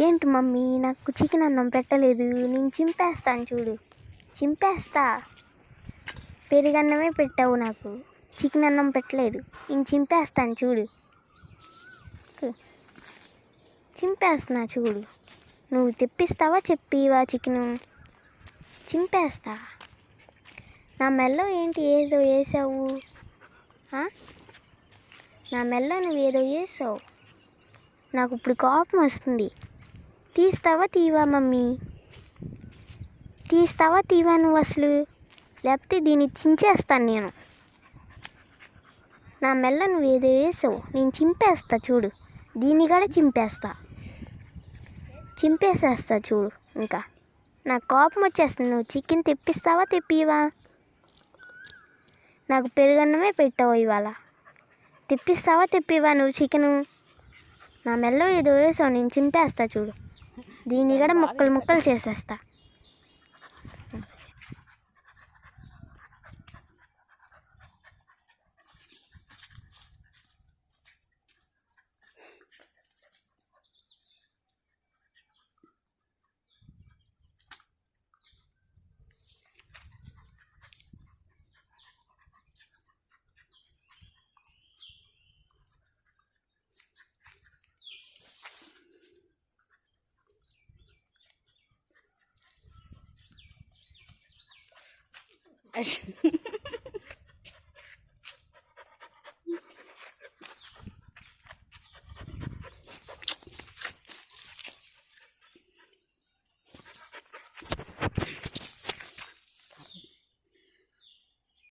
ఏంటి మమ్మీ నాకు చికెన్ అన్నం పెట్టలేదు, నేను చింపేస్తాను చూడు, చింపేస్తా. పెరుగన్నమే పెట్టావు, నాకు చికెన్ అన్నం పెట్టలేదు, నేను చింపేస్తాను చూడు, చింపేస్తున్నా చూడు. నువ్వు తెప్పిస్తావా చెప్పివా చికెను? చింపేస్తా. నా మెల్లో ఏంటి ఏదో వేసావు? నా మెల్లో నువ్వు ఏదో వేసావు, నాకు ఇప్పుడు కోపం వస్తుంది. తీస్తావా తీవా మమ్మీ? తీస్తావా తీవా నువ్వు అసలు? లేకపోతే దీన్ని చించేస్తాను నేను. నా మెల్ల నువ్వు ఏదో వేసావు, నేను చింపేస్తా చూడు, దీన్ని కూడా చింపేసేస్తా చూడు. ఇంకా నాకు కోపం వచ్చేస్తుంది. నువ్వు చికెన్ తెప్పిస్తావా తెప్పివా? నాకు పెరుగన్నమే పెట్టావు ఇవాళ. తెప్పిస్తావా తెప్పివా నువ్వు చికెను? నా మెల్లో ఏదో వేసావు, నేను చింపేస్తా చూడు, దీన్ని కూడా ముక్కలు ముక్కలు చేసేస్తా.